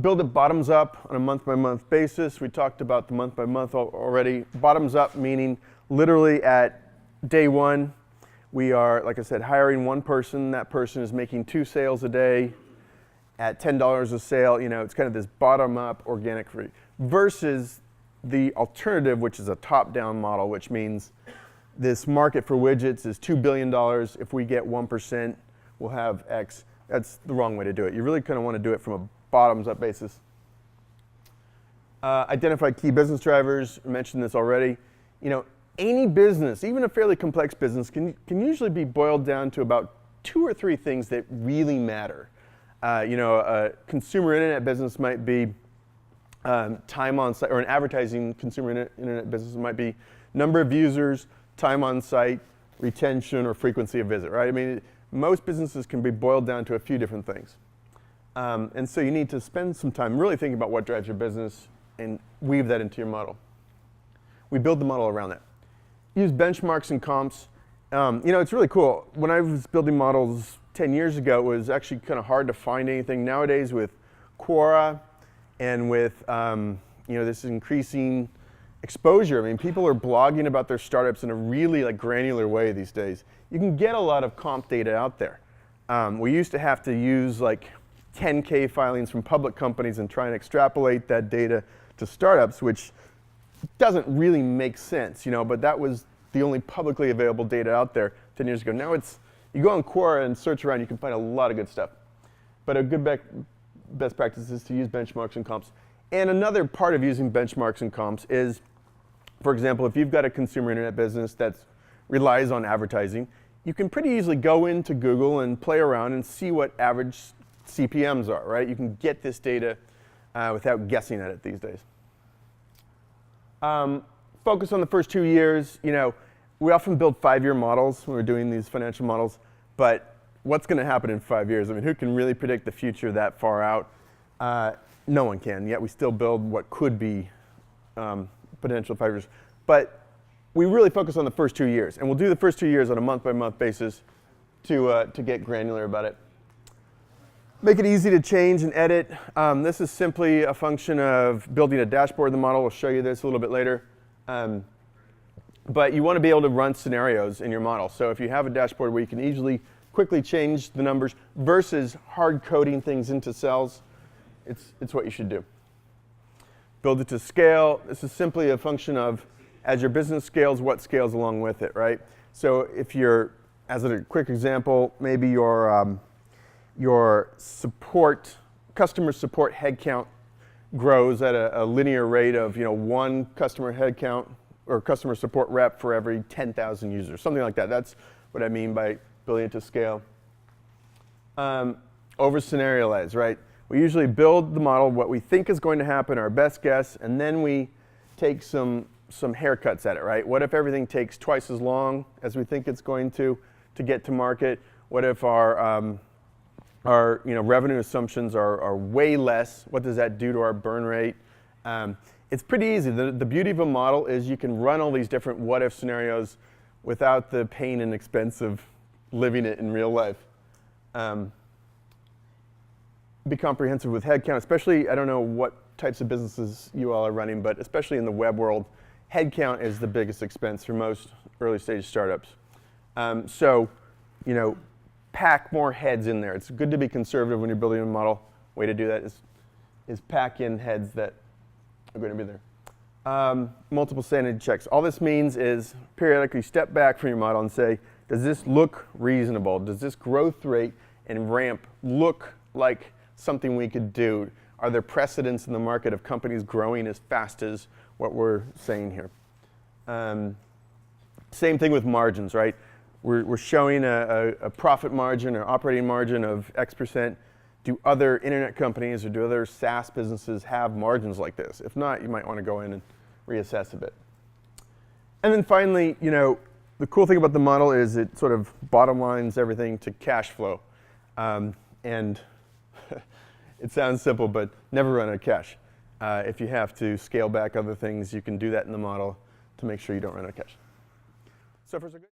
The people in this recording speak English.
build it bottoms up on a month-by-month basis. We talked about the month-by-month already. Bottoms up meaning literally at day one, we are, like I said, hiring one person. That person is making 2 sales a day at $10 a sale. You know, it's kind of this bottom-up organic rate versus the alternative, which is a top-down model, which means this market for widgets is $2 billion. If we get 1%, we'll have X. That's the wrong way to do it. You really kind of want to do it from a bottoms-up basis. Identify key business drivers. I mentioned this already. You know, any business, even a fairly complex business, can usually be boiled down to about 2 or 3 things that really matter. You know, a consumer internet business might be time on site, or an advertising consumer internet business might be number of users, time on site, retention, or frequency of visit, right? I mean, most businesses can be boiled down to a few different things. And so you need to spend some time really thinking about what drives your business and weave that into your model. We build the model around that. Use benchmarks and comps. You know, it's really cool. When I was building models 10 years ago, it was actually kind of hard to find anything. Nowadays with Quora and with you know, this increasing exposure, I mean, people are blogging about their startups in a really like granular way these days. You can get a lot of comp data out there. We used to have to use like 10K filings from public companies and try and extrapolate that data to startups, which doesn't really make sense, you know, but that was the only publicly available data out there 10 years ago. Now it's, you go on Quora and search around, you can find a lot of good stuff. But a good best practice is to use benchmarks and comps. And another part of using benchmarks and comps is, for example, if you've got a consumer internet business that relies on advertising, you can pretty easily go into Google and play around and see what average CPMs are, right? You can get this data without guessing at it these days. Focus on the first 2 years. You know, we often build 5-year models when we're doing these financial models, but what's going to happen in 5 years? I mean, who can really predict the future that far out? No one can, yet we still build what could be potential 5 years. But we really focus on the first 2 years, and we'll do the first 2 years on a month-by-month basis to get granular about it. Make it easy to change and edit. This is simply a function of building a dashboard in the model. We'll show you this a little bit later. But you want to be able to run scenarios in your model. So if you have a dashboard where you can easily, quickly change the numbers versus hard coding things into cells, it's what you should do. Build it to scale. This is simply a function of, as your business scales, what scales along with it, right? So if you're, as a quick example, maybe your support, customer support headcount grows at a linear rate of, you know, 1 customer headcount or customer support rep for every 10,000 users, something like that. That's what I mean by building it to scale. Over scenarialize, right? We usually build the model, what we think is going to happen, our best guess, and then we take some haircuts at it, right? What if everything takes twice as long as we think it's going to get to market? What if our revenue assumptions are way less? What does that do to our burn rate? It's pretty easy. The beauty of a model is you can run all these different what-if scenarios without the pain and expense of living it in real life. Be comprehensive with headcount, especially, I don't know what types of businesses you all are running, but especially in the web world, headcount is the biggest expense for most early-stage startups. So, you know, pack more heads in there. It's good to be conservative when you're building a model. Way to do that is pack in heads that are going to be there. Multiple sanity checks. All this means is periodically step back from your model and say, does this look reasonable? Does this growth rate and ramp look like something we could do? Are there precedents in the market of companies growing as fast as what we're saying here? Same thing with margins, right? We're showing a profit margin or operating margin of X%. Do other internet companies or do other SaaS businesses have margins like this? If not, you might want to go in and reassess a bit. And then finally, you know, the cool thing about the model is it sort of bottom lines everything to cash flow. And it sounds simple, but never run out of cash. If you have to scale back other things, you can do that in the model to make sure you don't run out of cash. So far, so good.